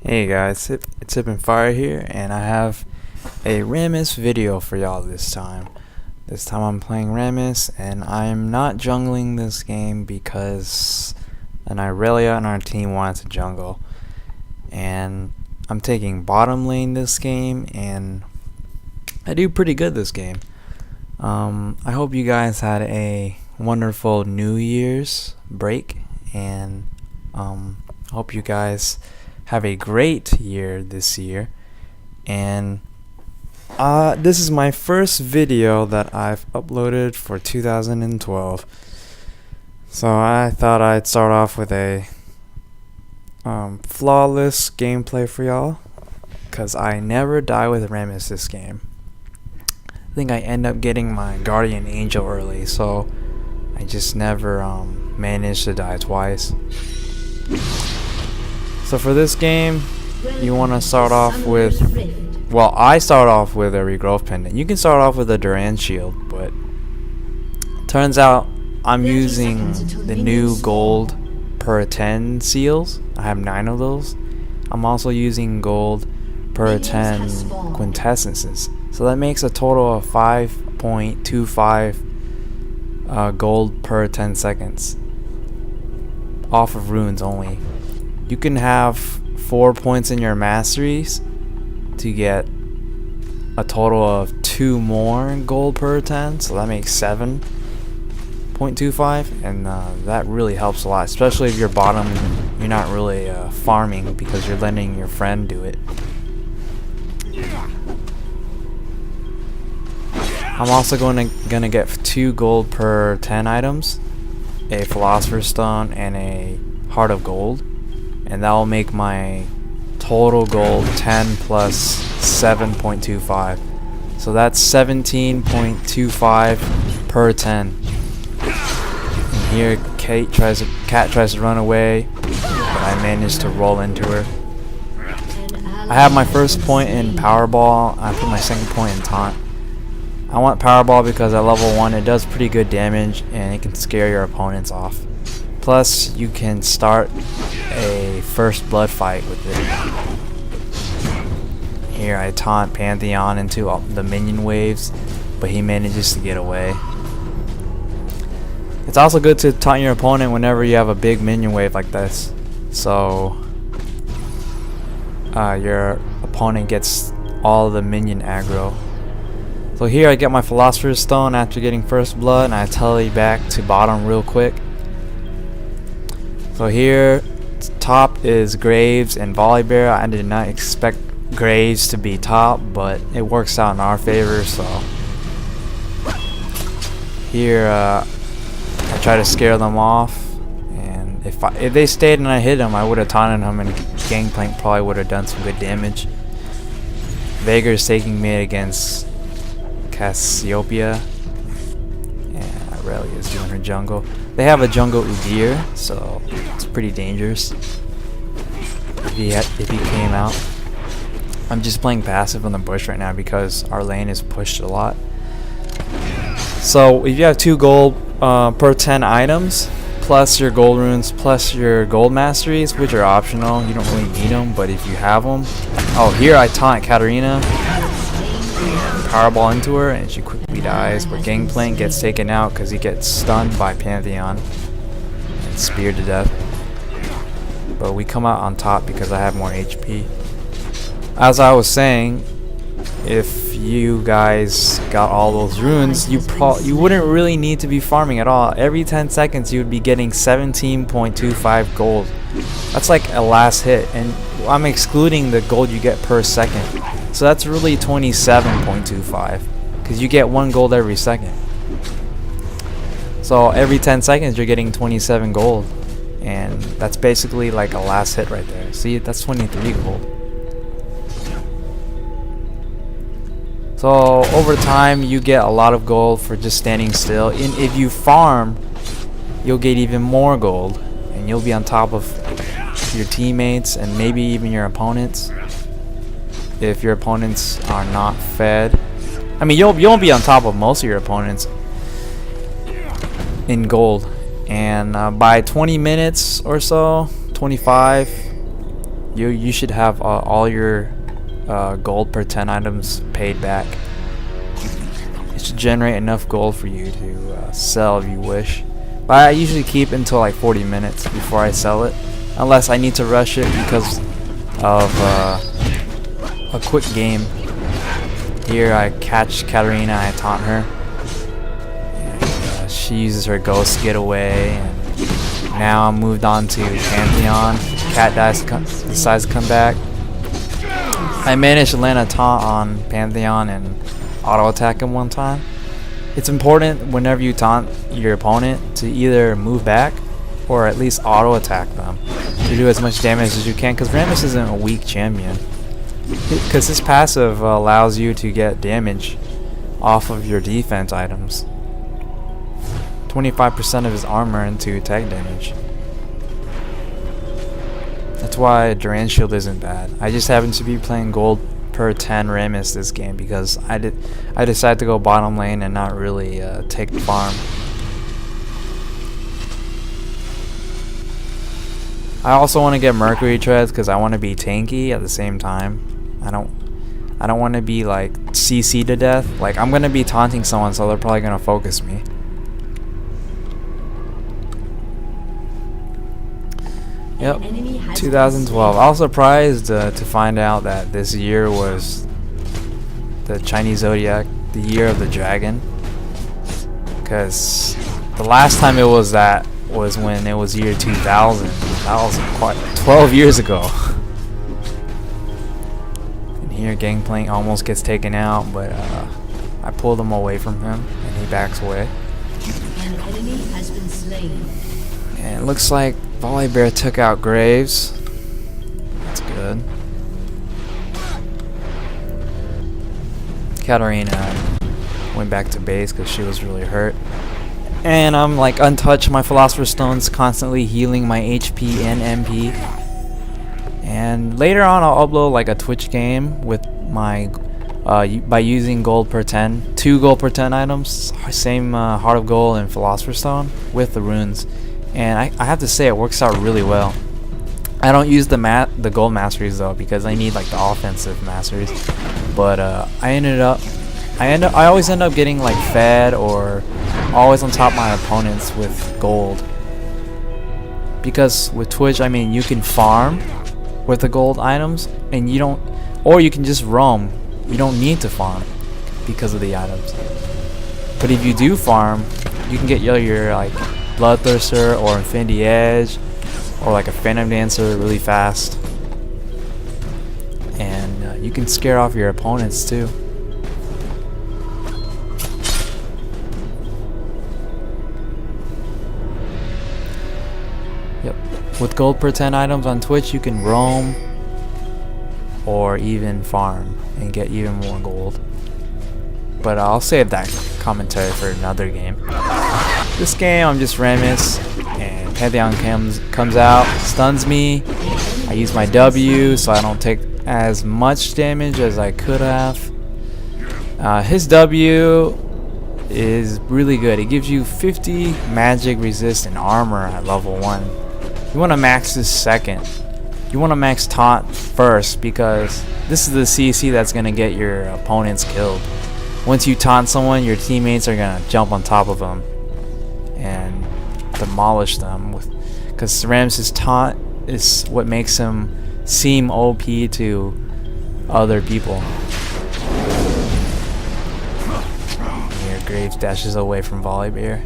Hey guys, it's Fire here, and I have a Rammus video for y'all this time. This time I'm playing Rammus, and I'm not jungling this game because an Irelia on our team wanted to jungle. And I'm taking bottom lane this game, and I do pretty good this game. I hope you guys had a wonderful New Year's break, and hope you guys have a great year this year. And this is my first video that I've uploaded for 2012, so I thought I'd start off with a flawless gameplay for y'all, because I never die with Rammus this game. I think I end up getting my guardian angel early, so I just never managed to die twice. So for this game, you want to start off with, well, I start off with a regrowth pendant. You can start off with a Duran shield, but turns out I'm using the new gold per 10 seals. I have 9 of those. I'm also using gold per 10 quintessences. So that makes a total of 5.25 gold per 10 seconds off of runes only. You can have 4 points in your Masteries to get a total of 2 more gold per 10, so that makes 7.25, and that really helps a lot, especially if you're bottom and you're not really farming because you're letting your friend do it. I'm also gonna get 2 gold per 10 items, a Philosopher's Stone and a Heart of Gold. And that will make my total gold 10 plus 7.25. So that's 17.25 per 10. And here Cat tries to run away, but I managed to roll into her. I have my first point in Powerball. I put my second point in Taunt. I want Powerball because at level 1 it does pretty good damage and it can scare your opponents off. Plus, you can start a first blood fight with it. Here I taunt Pantheon into the minion waves, but he manages to get away. It's also good to taunt your opponent whenever you have a big minion wave like this, so your opponent gets all of the minion aggro. So here I get my Philosopher's Stone after getting first blood, and I tele back to bottom real quick. So here, top is Graves and Volibear. I did not expect Graves to be top, but it works out in our favor. So here, I try to scare them off, and if they stayed and I hit them, I would have taunted them, and Gangplank probably would have done some good damage. Veigar's taking mid against Cassiopeia, and Irelia is doing her jungle. They have a jungle Udyr, so it's pretty dangerous if he came out. I'm just playing passive on the bush right now because our lane is pushed a lot. So if you have 2 gold per 10 items, plus your gold runes, plus your gold masteries, which are optional, you don't really need them, but if you have them. Oh, here I taunt Katarina, Powerball into her, and she quickly dies, but Gangplank gets taken out because he gets stunned by Pantheon and speared to death. But we come out on top because I have more HP. As I was saying, if you guys got all those runes, you wouldn't really need to be farming at all. Every 10 seconds you would be getting 17.25 gold. That's like a last hit, and I'm excluding the gold you get per second. So that's really 27.25, because you get 1 gold every second. So every 10 seconds you're getting 27 gold, and that's basically like a last hit right there. See, that's 23 gold. So over time you get a lot of gold for just standing still, and if you farm you'll get even more gold, and you'll be on top of your teammates and maybe even your opponents. If your opponents are not fed, I mean, you'll be on top of most of your opponents in gold, and by 20 minutes or so, 25, You should have all your gold per 10 items paid back. It should generate enough gold for you to sell if you wish. But I usually keep until like 40 minutes before I sell it, unless I need to rush it because of a quick game. Here I catch Katarina, I taunt her, and she uses her ghost to get away, and now I'm moved on to Pantheon. Cat decides to come back. I managed to land a taunt on Pantheon and auto attack him one time. It's important whenever you taunt your opponent to either move back or at least auto attack them to do as much damage as you can, because Rammus isn't a weak champion. Because his passive allows you to get damage off of your defense items. 25% of his armor into attack damage. That's why Duran Shield isn't bad. I just happen to be playing gold per 10 Rammus this game because I decided to go bottom lane and not really take the farm. I also want to get Mercury Treads because I want to be tanky at the same time. I don't want to be like CC to death. Like, I'm gonna be taunting someone, so they're probably gonna focus me. Yep, 2012. I was surprised to find out that this year was the Chinese Zodiac, the year of the dragon. Because the last time it was that was when it was year 2000. That was quite 12 years ago. And here Gangplank almost gets taken out, but I pulled him away from him and he backs away. An enemy has been slain. And it looks like Volibear took out Graves. That's good. Katarina went back to base because she was really hurt. And I'm like untouched. My Philosopher's Stone's constantly healing my HP and MP. And later on I'll upload like a Twitch game with my by using gold per 10, 2 gold per 10 items, same Heart of Gold and Philosopher's Stone with the runes. And I have to say it works out really well. I don't use the gold masteries though because I need like the offensive masteries. But I always end up getting like fed or always on top of my opponents with gold. Because with Twitch, I mean, you can farm with the gold items and you don't, or you can just roam. You don't need to farm because of the items. But if you do farm, you can get your like Bloodthirster or Infinity Edge or like a Phantom Dancer really fast, and you can scare off your opponents too. Yep, with gold per 10 items on Twitch you can roam or even farm and get even more gold. But I'll save that commentary for another game. This game, I'm just Rammus, and Pantheon comes out, stuns me. I use my W, so I don't take as much damage as I could have. His W is really good. It gives you 50 magic resist and armor at level 1. You want to max this second. You want to max taunt first because this is the CC that's going to get your opponents killed. Once you taunt someone, your teammates are going to jump on top of them and demolish them, because Rammus' taunt is what makes him seem OP to other people. Here, Graves dashes away from Volibear.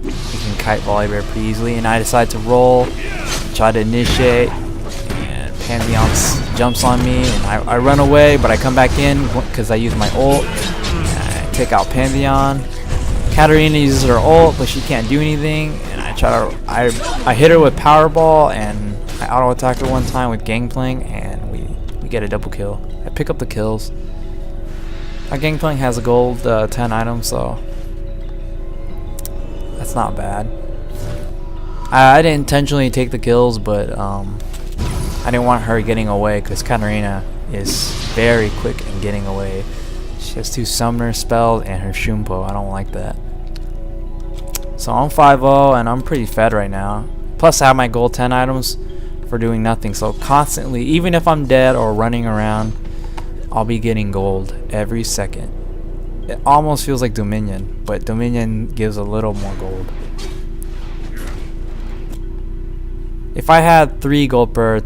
You can kite Volibear pretty easily, and I decide to roll, try to initiate, and Pantheon jumps on me, and I run away, but I come back in because I use my ult, and I take out Pantheon. Katarina uses her ult, but she can't do anything, and I hit her with Powerball, and I auto attack her one time with Gangplank, and we get a double kill. I pick up the kills. Our Gangplank has a gold 10 item, so that's not bad. I didn't intentionally take the kills, but I didn't want her getting away because Katarina is very quick in getting away. She has 2 summoner spells and her Shumpo. I don't like that. So I'm 5-0 and I'm pretty fed right now. Plus I have my gold 10 items for doing nothing. So constantly, even if I'm dead or running around, I'll be getting gold every second. It almost feels like Dominion, but Dominion gives a little more gold. If I had 3 gold per